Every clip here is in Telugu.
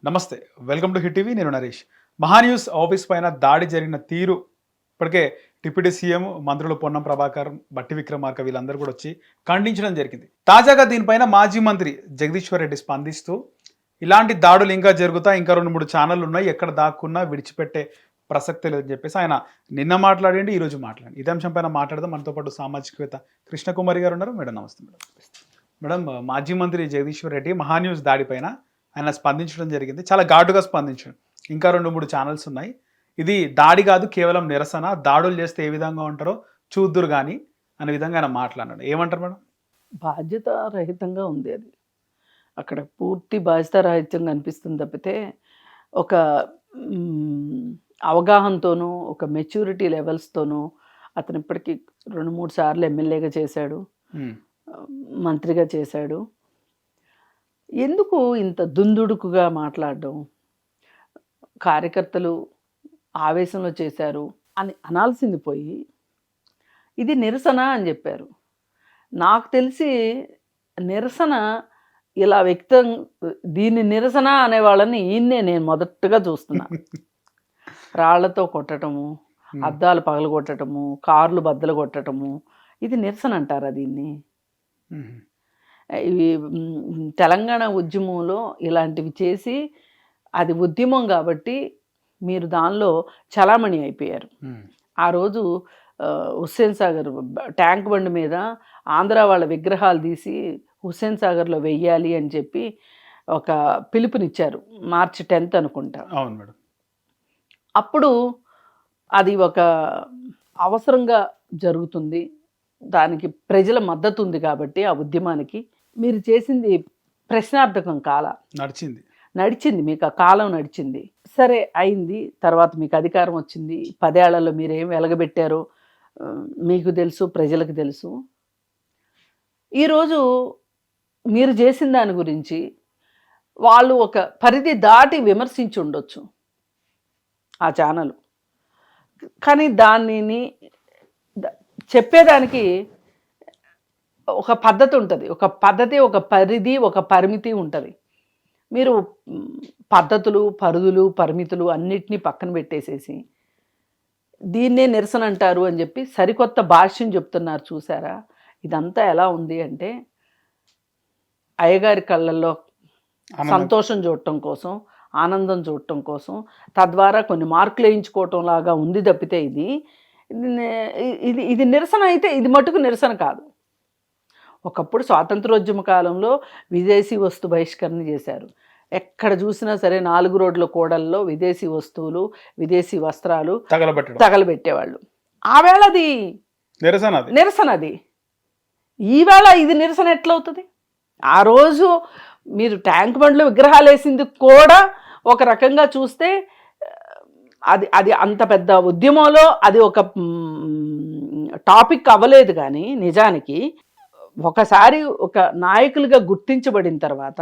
నమస్తే, వెల్కమ్ టు హిట్ టీవీ. నేను నరేష్. మహాన్యూస్ ఆఫీస్ పైన దాడి జరిగిన తీరు ఇప్పటికే డిప్యూటీ సీఎం మంత్రులు పొన్నం ప్రభాకర్, బట్టి విక్రమార్క వీళ్ళందరూ కూడా వచ్చి ఖండించడం జరిగింది. తాజాగా దీనిపైన మాజీ మంత్రి జగదీశ్వర్ రెడ్డి స్పందిస్తూ ఇలాంటి దాడులు ఇంకా జరుగుతా, ఇంకా 2-3 ఛానళ్ళు ఉన్నాయి, ఎక్కడ దాక్కున్నా విడిచిపెట్టే ప్రసక్తే లేదని చెప్పేసి ఆయన నిన్న మాట్లాడండి, ఈరోజు మాట్లాడండి. ఇదే అంశం పైన మాట్లాడదాం. మనతో పాటు సామాజికవేత్త కృష్ణకుమారి గారు ఉన్నారు. మేడం నమస్తే. మేడం, మాజీ మంత్రి జగదీశ్వర్ రెడ్డి మహాన్యూస్ దాడిపైన ఆయన స్పందించడం జరిగింది. చాలా ఘాటుగా స్పందించాడు. ఇంకా 2-3 ఛానల్స్ ఉన్నాయి, ఇది దాడి కాదు కేవలం నిరసన, దాడులు చేస్తే ఏ విధంగా ఉంటారో చూద్దురు కానీ అనే విధంగా ఆయన మాట్లాడాడు. ఏమంటారు మేడం? బాధ్యత రహితంగా ఉంది అది. అక్కడ పూర్తి బాధ్యతారాహిత్యంగా అనిపిస్తుంది తప్పితే ఒక అవగాహనతోనూ ఒక మెచ్యూరిటీ లెవెల్స్తోనూ అతను ఇప్పటికీ 2-3 సార్లు ఎమ్మెల్యేగా చేశాడు, మంత్రిగా చేశాడు. ఎందుకు ఇంత దుందుడుకుగా మాట్లాడడం? కార్యకర్తలు ఆవేశంలో చేశారు అని అనాల్సింది పోయి ఇది నిరసన అని చెప్పారు. నాకు తెలిసి నిరసన ఇలా వ్యక్తం, దీన్ని నిరసన అనే వాళ్ళని నేను మొదటగా చూస్తున్నా. రాళ్లతో కొట్టడము, అద్దాలు పగలగొట్టడము, కార్లు బద్దలు కొట్టడము, ఇది నిరసన అంటారా దీన్ని? ఇవి తెలంగాణ ఉద్యమంలో ఇలాంటివి చేసి అది ఉద్యమం కాబట్టి మీరు దానిలో చలామణి అయిపోయారు. ఆ రోజు హుస్సేన్ సాగర్ ట్యాంక్ బండ్ మీద ఆంధ్ర వాళ్ళ విగ్రహాలు తీసి హుస్సేన్ సాగర్లో వెయ్యాలి అని చెప్పి ఒక పిలుపునిచ్చారు. March 10th అనుకుంటా. అవును మేడం. అప్పుడు అది ఒక అవసరంగా జరుగుతుంది, దానికి ప్రజల మద్దతు ఉంది కాబట్టి ఆ ఉద్యమానికి మీరు చేసింది ప్రశ్నార్థకం నడిచింది, మీకు ఆ కాలం నడిచింది. సరే అయింది, తర్వాత మీకు అధికారం వచ్చింది. 10 ఏళ్లలో మీరేం వెలగబెట్టారో మీకు తెలుసు, ప్రజలకు తెలుసు. ఈరోజు మీరు చేసిన దాని గురించి వాళ్ళు ఒక పరిధి దాటి విమర్శించి ఉండొచ్చు ఆ ఛానల్, కానీ దానిని చెప్పేదానికి ఒక పద్ధతి ఉంటుంది, ఒక పరిధి, ఒక పరిమితి ఉంటుంది. మీరు పద్ధతులు, పరిధులు, పరిమితులు అన్నిటినీ పక్కన పెట్టేసేసి దీన్నే నిరసన అంటారు అని చెప్పి సరికొత్త భాష్యం చెప్తున్నారు. చూసారా ఇదంతా ఎలా ఉంది అంటే, అయ్యగారి కళ్ళల్లో సంతోషం చూడటం కోసం, ఆనందం చూడటం కోసం, తద్వారా కొన్ని మార్కులు వేయించుకోవటం లాగా ఉంది తప్పితే ఇది నిరసన అయితే ఇది మటుకు నిరసన కాదు. ఒకప్పుడు స్వాతంత్రోద్యమ కాలంలో విదేశీ వస్తు బహిష్కరణ చేశారు. ఎక్కడ చూసినా సరే 4 రోడ్ల కూడల్లో విదేశీ వస్తువులు, విదేశీ వస్త్రాలు తగలబెట్టేవాళ్ళు. ఆవేళ అది నిరసన. అది ఈవేళ ఇది నిరసన ఎట్లవుతుంది? ఆ రోజు మీరు ట్యాంక్ బండ్లో విగ్రహాలు వేసింది కూడా ఒక రకంగా చూస్తే అది అంత పెద్ద ఉద్యమంలో అది ఒక టాపిక్ అవ్వలేదు. కానీ నిజానికి ఒకసారి ఒక నాయకులుగా గుర్తించబడిన తర్వాత,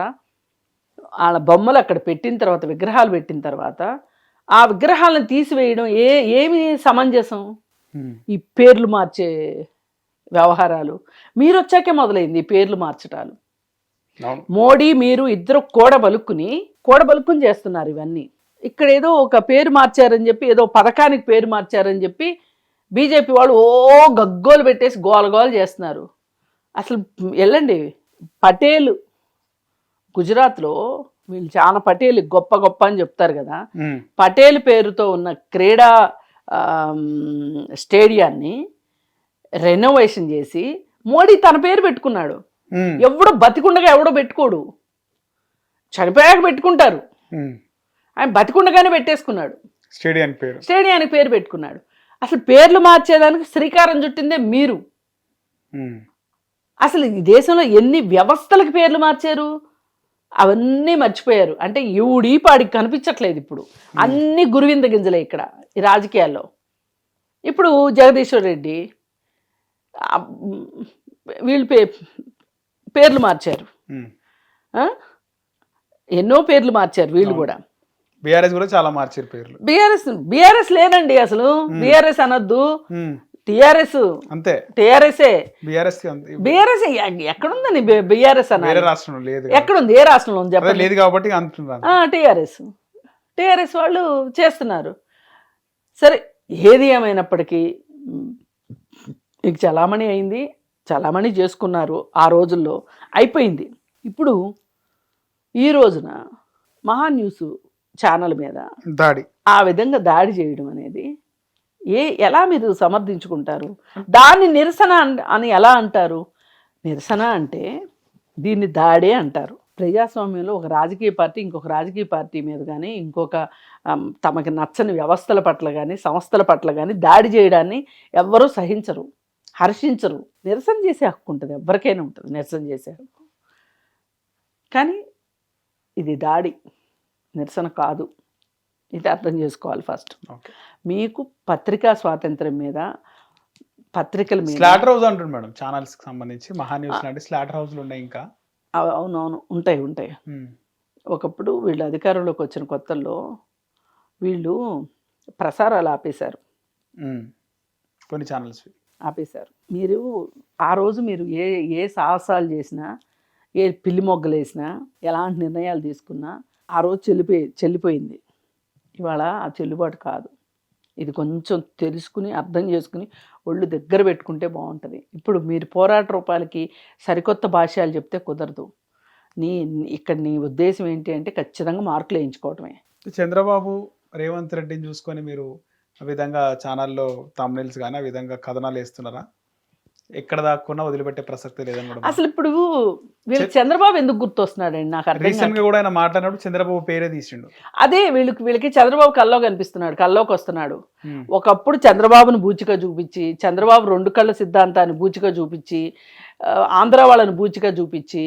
వాళ్ళ బొమ్మలు అక్కడ పెట్టిన తర్వాత, విగ్రహాలు పెట్టిన తర్వాత ఆ విగ్రహాలను తీసివేయడం ఏమి సమంజసం? ఈ పేర్లు మార్చే వ్యవహారాలు మీరు వచ్చాకే మొదలైంది. ఈ పేర్లు మార్చటాలు మోడీ మీరు ఇద్దరు కూడబలుక్కుని చేస్తున్నారు ఇవన్నీ. ఇక్కడ ఏదో ఒక పేరు మార్చారని చెప్పి, ఏదో పథకానికి పేరు మార్చారని చెప్పి బీజేపీ వాళ్ళు గగ్గోలు పెట్టేసి గోలగోలు చేస్తున్నారు. అసలు వెళ్ళండి, పటేల్ గుజరాత్లో వీళ్ళు చాలా పటేల్ గొప్ప అని చెప్తారు కదా. పటేల్ పేరుతో ఉన్న క్రీడా స్టేడియాన్ని రెనోవేషన్ చేసి మోడీ తన పేరు పెట్టుకున్నాడు. ఎవడో బతికుండగా ఎవడో పెట్టుకోడు, చనిపోయాక పెట్టుకుంటారు. ఆయన బతికుండగానే పెట్టేసుకున్నాడు, స్టేడియానికి పేరు పెట్టుకున్నాడు. అసలు పేర్లు మార్చేదానికి శ్రీకారం చుట్టిందే మీరు. అసలు ఈ దేశంలో ఎన్ని వ్యవస్థలకు పేర్లు మార్చారు అవన్నీ మర్చిపోయారు. అంటే పాడికి కనిపించట్లేదు ఇప్పుడు, అన్ని గురువింద గింజలే ఇక్కడ ఈ రాజకీయాల్లో. ఇప్పుడు జగదీశ్వర్ రెడ్డి వీళ్ళు పేర్లు మార్చారు, ఎన్నో పేర్లు మార్చారు వీళ్ళు కూడా. బీఆర్ఎస్ కూడా చాలా మార్చారు పేర్లు. బీఆర్ఎస్ లేదండి, అసలు బీఆర్ఎస్ అనొద్దు. టిఆర్ఎస్ అంతే. టిఆర్ఎస్ఏ బీఆర్ఎస్ బీఆర్ఎస్ ఎక్కడుందని బీఆర్ఎస్ వేరే అన్న రాష్ట్రంలో లేదు ఎక్కడుంది ఏ రాష్ట్రంలో ఉంది అదే చెప్పండి లేదు కాబట్టి అంటున్నాను. టిఆర్ఎస్ వాళ్ళు చేస్తున్నారు. సరే ఏది ఏమైనప్పటికీ మీకు చలామణి అయింది, చలామణి చేసుకున్నారు ఆ రోజుల్లో, అయిపోయింది. ఇప్పుడు ఈ రోజున మహా న్యూస్ ఛానల్ మీద దాడి ఆ విధంగా దాడి చేయడం అనేది ఎలా మీరు సమర్థించుకుంటారు? దాన్ని నిరసన అని ఎలా అంటారు? నిరసన అంటే దీన్ని దాడే అంటారు. ప్రజాస్వామ్యంలో ఒక రాజకీయ పార్టీ ఇంకొక రాజకీయ పార్టీ మీద కానీ ఇంకొక తమకి నచ్చని వ్యవస్థల పట్ల కానీ సంస్థల పట్ల కానీ దాడి చేయడాన్ని ఎవ్వరూ సహించరు, హర్షించరు. నిరసన చేసే హక్కు ఉంటుంది, ఎవరికైనా ఉంటుంది నిరసన చేసే హక్కు. కానీ ఇది దాడి, నిరసన కాదు. ఇది అర్థం చేసుకోవాలి ఫస్ట్. మీకు పత్రికా స్వాతంత్రం మీద, పత్రికల మీద స్లాటర్ హౌస్ అంటుంది మేడం ఛానల్స్ కి సంబంధించి. మహా న్యూస్ లాంటి స్లాటర్ హౌస్లు ఉన్నాయి ఇంకా. అవునవును ఉంటాయి. ఒకప్పుడు వీళ్ళు అధికారంలోకి వచ్చిన కొత్తల్లో వీళ్ళు ప్రసారాలు ఆపేశారు, కొన్ని ఛానల్స్ ఆపేశారు. మీరు ఆ రోజు మీరు ఏ సాహసాలు చేసినా, ఏ పిల్లి మొగ్గలు వేసినా, ఎలాంటి నిర్ణయాలు తీసుకున్నా ఆ రోజు చెల్లిపోయింది. ఇవాళ ఆ చెల్లుబాటు కాదు. ఇది కొంచెం తెలుసుకుని అర్థం చేసుకుని ఒళ్ళు దగ్గర పెట్టుకుంటే బాగుంటుంది. ఇప్పుడు మీరు పోరాట రూపాలకి సరికొత్త భాష్యాలు చెప్తే కుదరదు. ఇక్కడ నీ ఉద్దేశం ఏంటి అంటే ఖచ్చితంగా మార్కులు వేయించుకోవటమే. చంద్రబాబు రేవంత్ రెడ్డిని చూసుకొని మీరు ఆ విధంగా ఛానల్లో తమ్నైల్స్ కానీ ఆ విధంగా కథనాలు వేస్తున్నారా? ఎక్కడ దాక్కున్నా వదిలిపెట్టే ప్రసక్తి లేదని కూడా. అసలు ఇప్పుడు వీళ్ళకి చంద్రబాబు ఎందుకు గుర్తొస్తున్నాడండి నాకు అర్థం. రీసెంట్ గా కూడా ఆయన మాట్లాడినప్పుడు చంద్రబాబు పేరే తీసిండు. అదే వీళ్ళకి చంద్రబాబు కల్లోకి కనిపిస్తున్నాడు, కల్లోకి వస్తున్నాడు. ఒకప్పుడు చంద్రబాబును బూచిగా చూపించి, చంద్రబాబు 2 కళ్ళ సిద్ధాంతాన్ని బూచిగా చూపించి, ఆంధ్ర వాళ్ళని బూచిగా చూపించి,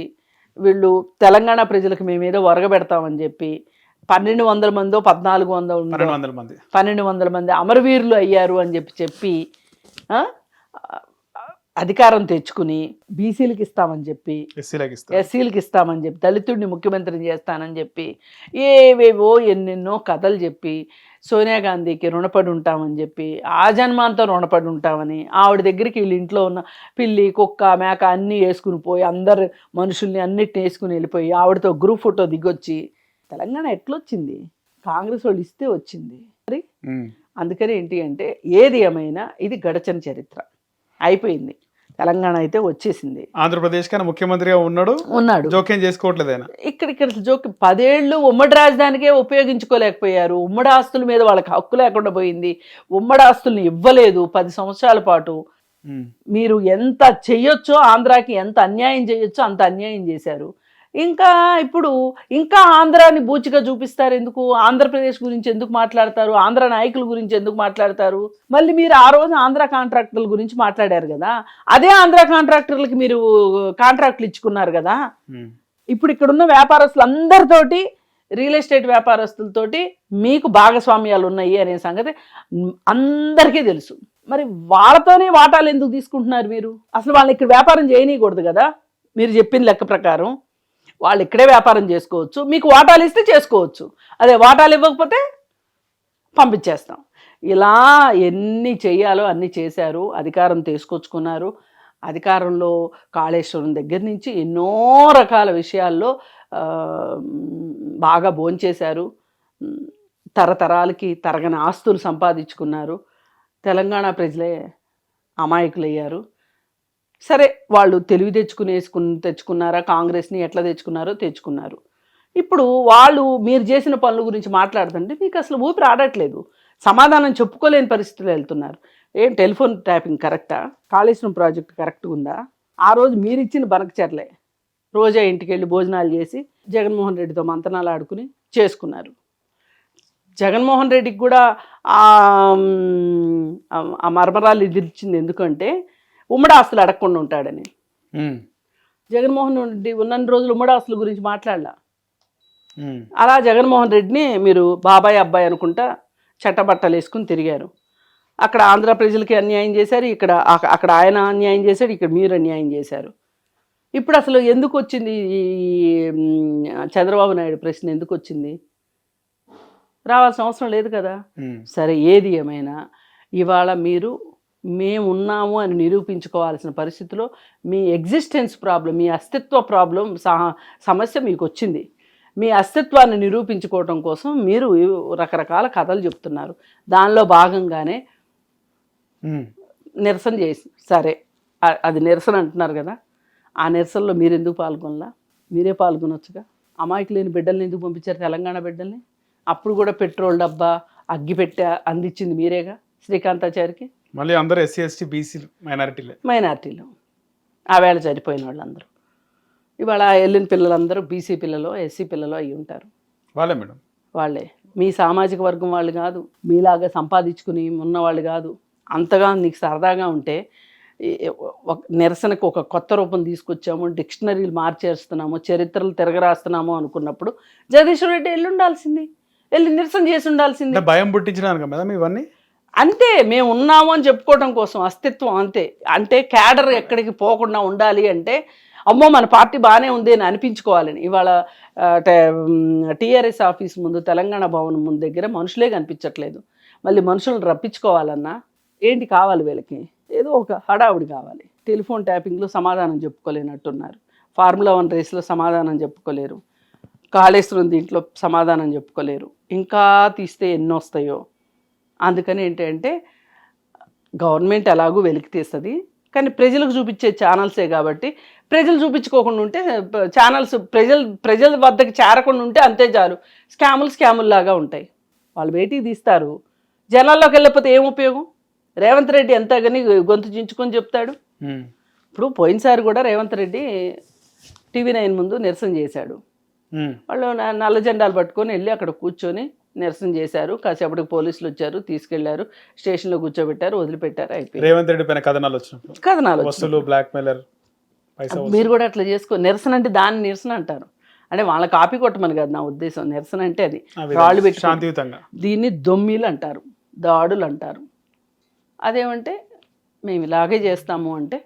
వీళ్ళు తెలంగాణ ప్రజలకు మేమేదో ఒరగబెడతామని చెప్పి 1200 మందో 1400 మంది అమరవీరులు అయ్యారు అని చెప్పి అధికారం తెచ్చుకుని బీసీలకు ఇస్తామని చెప్పి, ఎస్సీలకు ఇస్తామని చెప్పి, దళితుడిని ముఖ్యమంత్రిని చేస్తానని చెప్పి, ఏవేవో ఎన్నెన్నో కథలు చెప్పి, సోనియా గాంధీకి రుణపడి ఉంటామని చెప్పి, ఆ జన్మాంతం రుణపడి ఉంటామని, ఆవిడ దగ్గరికి వీళ్ళ ఇంట్లో ఉన్న పిల్లి కుక్క మేక అన్నీ వేసుకుని పోయి, అందరు మనుషుల్ని అన్నిటిని వేసుకుని వెళ్ళిపోయి, ఆవిడతో గ్రూప్ ఫోటో దిగొచ్చి, తెలంగాణ ఎట్లొచ్చింది? కాంగ్రెస్ వాళ్ళు ఇస్తే వచ్చింది. మరి అందుకని ఏంటి అంటే ఏది ఏమైనా ఇది గడచిన చరిత్ర, అయిపోయింది. తెలంగాణ అయితే వచ్చేసింది. ఆంధ్రప్రదేశ్ కన్నా ముఖ్యమంత్రిగా ఉన్నాడు, జోక్యం చేసుకోవట్లేదు ఆయన. ఇక్కడ జోక్యం 10 ఏళ్ళు ఉమ్మడి రాజధానికే ఉపయోగించుకోలేకపోయారు. ఉమ్మడి ఆస్తుల మీద వాళ్ళకి హక్కు లేకుండా పోయింది. ఉమ్మడి ఆస్తుల్ని ఇవ్వలేదు 10 సంవత్సరాల పాటు. మీరు ఎంత చెయ్యొచ్చో, ఆంధ్రాకి ఎంత అన్యాయం చేయొచ్చో అంత అన్యాయం చేశారు. ఇప్పుడు ఆంధ్రాని బూచిగా చూపిస్తారు ఎందుకు? ఆంధ్రప్రదేశ్ గురించి ఎందుకు మాట్లాడతారు? ఆంధ్ర నాయకుల గురించి ఎందుకు మాట్లాడతారు? మళ్ళీ మీరు ఆ రోజు ఆంధ్ర కాంట్రాక్టర్ల గురించి మాట్లాడారు కదా, అదే ఆంధ్ర కాంట్రాక్టర్లకి మీరు కాంట్రాక్ట్లు ఇచ్చుకున్నారు కదా. ఇప్పుడు ఇక్కడున్న వ్యాపారస్తులు అందరితోటి, రియల్ ఎస్టేట్ వ్యాపారస్తులతోటి మీకు భాగస్వామ్యాలు ఉన్నాయి అనే సంగతి అందరికీ తెలుసు. మరి వాళ్ళతోనే వాటాలు ఎందుకు తీసుకుంటున్నారు మీరు? అసలు వాళ్ళని ఇక్కడ వ్యాపారం చేయనీయకూడదు కదా. మీరు చెప్పిన లెక్క ప్రకారం వాళ్ళు ఇక్కడే వ్యాపారం చేసుకోవచ్చు, మీకు వాటాలు ఇస్తే చేసుకోవచ్చు. అదే వాటాలు ఇవ్వకపోతే పంపించేస్తాం. ఇలా ఎన్ని చేయాలో అన్ని చేశారు, అధికారం తీసుకొచ్చుకున్నారు. అధికారంలో కాళేశ్వరం దగ్గర నుంచి ఎన్నో రకాల విషయాల్లో బాగా భోంచేశారు. తరతరాలకి తరగని ఆస్తులు సంపాదించుకున్నారు. తెలంగాణ ప్రజలే అమాయకులయ్యారు. సరే, వాళ్ళు తెలివి తెచ్చుకున్నారా? కాంగ్రెస్ని ఎట్లా తెచ్చుకున్నారు. ఇప్పుడు వాళ్ళు మీరు చేసిన పనుల గురించి మాట్లాడుతుంటే మీకు అసలు ఊపిరి ఆడట్లేదు, సమాధానం చెప్పుకోలేని పరిస్థితులు వెళ్తున్నారు. టెలిఫోన్ ట్యాపింగ్ కరెక్టా? కాళేశ్వరం ప్రాజెక్టు కరెక్ట్గా ఉందా? ఆ రోజు మీరు ఇచ్చిన బనకచర్లే రోజా ఇంటికి వెళ్ళి భోజనాలు చేసి జగన్మోహన్ రెడ్డితో మంతనాలు ఆడుకుని చేసుకున్నారు. జగన్మోహన్ రెడ్డికి కూడా ఆ మర్మరాలు ఎదిరించింది ఎందుకంటే ఉమ్మడి ఆస్తులు అడగకుండా ఉంటాడని. జగన్మోహన్ రెడ్డి ఉన్న రోజులు ఉమ్మడి ఆస్తుల గురించి మాట్లాడలా. అలా జగన్మోహన్ రెడ్డిని మీరు బాబాయ్ అబ్బాయి అనుకుంటా చట్టబట్టలు వేసుకుని తిరిగారు. అక్కడ ఆంధ్ర ప్రజలకి అన్యాయం చేశారు, అక్కడ ఆయన అన్యాయం చేశాడు, ఇక్కడ మీరు అన్యాయం చేశారు. ఇప్పుడు అసలు ఎందుకు వచ్చింది ఈ చంద్రబాబు నాయుడు ప్రశ్న? ఎందుకు వచ్చింది? రావాల్సిన అవసరం లేదు కదా. సరే, ఏది ఏమైనా ఇవాళ మీరు మేము ఉన్నాము అని నిరూపించుకోవాల్సిన పరిస్థితిలో మీ ఎగ్జిస్టెన్స్ ప్రాబ్లం, మీ అస్తిత్వ ప్రాబ్లం సమస్య మీకు వచ్చింది. మీ అస్తిత్వాన్ని నిరూపించుకోవటం కోసం మీరు రకరకాల కథలు చెప్తున్నారు. దానిలో భాగంగానే నిరసన చేసి, సరే అది నిరసన అంటున్నారు కదా, ఆ నిరసనలో మీరు ఎందుకు పాల్గొనలా? మీరే పాల్గొనొచ్చుగా. అమాయకు లేని బిడ్డల్ని ఎందుకు పంపించారు, తెలంగాణ బిడ్డల్ని? అప్పుడు కూడా పెట్రోల్ డబ్బా అగ్గి పెట్టే అందించింది మీరేగా శ్రీకాంతాచారికి. మళ్ళీ అందరూ ఎస్సీ ఎస్టీ బీసీ మైనారిటీలు ఆ వేళ చనిపోయిన వాళ్ళందరూ ఇవాళ వెళ్ళిన పిల్లలందరూ బీసీ పిల్లలు, ఎస్సీ పిల్లలు అయి ఉంటారు. వాళ్ళే మేడం, వాళ్ళే. మీ సామాజిక వర్గం వాళ్ళు కాదు, మీలాగా సంపాదించుకుని ఉన్నవాళ్ళు కాదు. అంతగా నీకు సరదాగా ఉంటే నిరసనకు ఒక కొత్త రూపం తీసుకొచ్చాము, డిక్షనరీలు మార్చేస్తున్నాము, చరిత్రలు తిరగరాస్తున్నాము అనుకున్నప్పుడు జగదీశ్వర్ రెడ్డి వెళ్ళి ఉండాల్సింది, వెళ్ళి నిరసన చేసి ఉండాల్సింది. భయం పుట్టించడానికి మేడం ఇవన్నీ. అంతే, మేము ఉన్నాము అని చెప్పుకోవడం కోసం, అస్తిత్వం అంతే. అంటే క్యాడర్ ఎక్కడికి పోకుండా ఉండాలి అంటే, అమ్మో మన పార్టీ బాగానే ఉంది అని అనిపించుకోవాలని. ఇవాళ టీఆర్ఎస్ ఆఫీస్ ముందు, తెలంగాణ భవన్ ముందు దగ్గర మనుషులే కనిపించట్లేదు. మళ్ళీ మనుషులను రప్పించుకోవాలన్నా ఏంటి కావాలి వీళ్ళకి? ఏదో ఒక హడావుడి కావాలి. టెలిఫోన్ ట్యాపింగ్లో సమాధానం చెప్పుకోలేనట్టున్నారు, ఫార్ములా 1 రేస్లో సమాధానం చెప్పుకోలేరు, కాళేశ్వరం దీంట్లో సమాధానం చెప్పుకోలేరు, ఇంకా తీస్తే ఎన్ని వస్తాయో. అందుకని ఏంటంటే గవర్నమెంట్ ఎలాగూ వెలికి తీస్తుంది, కానీ ప్రజలకు చూపించే ఛానల్సే కాబట్టి ప్రజలు చూపించుకోకుండా ఉంటే, ఛానల్స్ ప్రజల వద్దకు చేరకుండా ఉంటే అంతే చాలు. స్కాముల్లాగా ఉంటాయి. వాళ్ళు బయటికి తీస్తారు, జనాల్లోకి వెళ్ళకపోతే ఏం ఉపయోగం? రేవంత్ రెడ్డి ఎంత కానీ గొంతు చించుకొని చెప్తాడు. ఇప్పుడు పోయినసారి కూడా రేవంత్ రెడ్డి TV9 ముందు నిరసన చేశాడు. వాళ్ళు నల్ల జెండాలు పట్టుకొని వెళ్ళి అక్కడ కూర్చొని నిరసన చేశారు. కాసేపటికి పోలీసులు వచ్చారు, తీసుకెళ్లారు, స్టేషన్లో కూర్చోబెట్టారు, వదిలిపెట్టారు, అయిపోయింది. రేవంత్ రెడ్డి పైన కథనాలు వచ్చినప్పుడు మీరు కూడా అట్లా చేసుకో. నిరసన అంటే దాన్ని నిరసన అంటారు. అంటే వాళ్ళ కాపీ కొట్టమని కాదు నా ఉద్దేశం. నిరసన అంటే అది రాళ్ళు పెట్టి శాంతియుతంగా, దీన్ని దొమ్మిలు అంటారు, దాడులు అంటారు. అదేమంటే మేము ఇలాగే చేస్తాము అంటే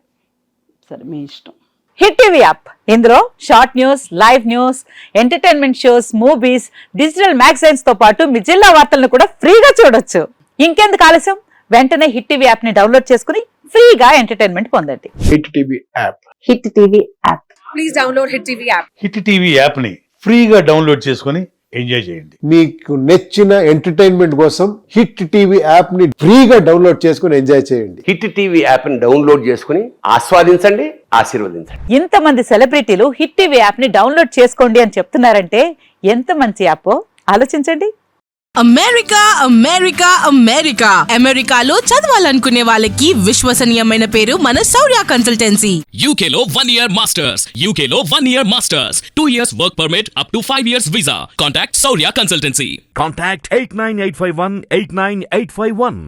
సరే మీ ఇష్టం. హిట్ టీవీ యాప్, ఇందులో short news, live news, entertainment shows, movies, digital magazines తో పాటు మీ జిల్లా వార్తలను కూడా ఫ్రీగా చూడొచ్చు. ఇంకెందుకు ఆలస్యం, వెంటనే హిట్ టీవీ యాప్ ని డౌన్లోడ్ చేసుకుని ఫ్రీగా ఎంటర్టైన్మెంట్ పొందండి. Hit TV app. Hit TV app. Please download hit TV app. Hit TV app ని ఫ్రీగా డౌన్లోడ్ చేసుకుని ఎంజాయ్ చేయండి. మీకు నచ్చిన ఎంటర్టైన్మెంట్ కోసం హిట్ టీవీ యాప్ ని ఫ్రీగా డౌన్లోడ్ చేసుకుని ఎంజాయ్ చేయండి. హిట్ టీవీ యాప్ ని డౌన్లోడ్ చేసుకుని ఆస్వాదించండి, ఆశీర్వదించండి. ఇంతమంది సెలబ్రిటీలు హిట్ టీవీ యాప్ ని డౌన్లోడ్ చేసుకోండి అని చెప్తున్నారంటే ఎంత మంచి యాప్ ఆలోచించండి. అమెరికా అమెరికా అమెరికా అమెరికాలో చదవాలనుకునే వాళ్ళకి విశ్వసనీయమైన పేరు మన శౌర్య కన్సల్టెన్సీ. UK లో 1 year masters, UK లో 1 year masters, 2 years work permit up to 5 years visa. Contact Saurya Consultancy. Contact 89851 89851.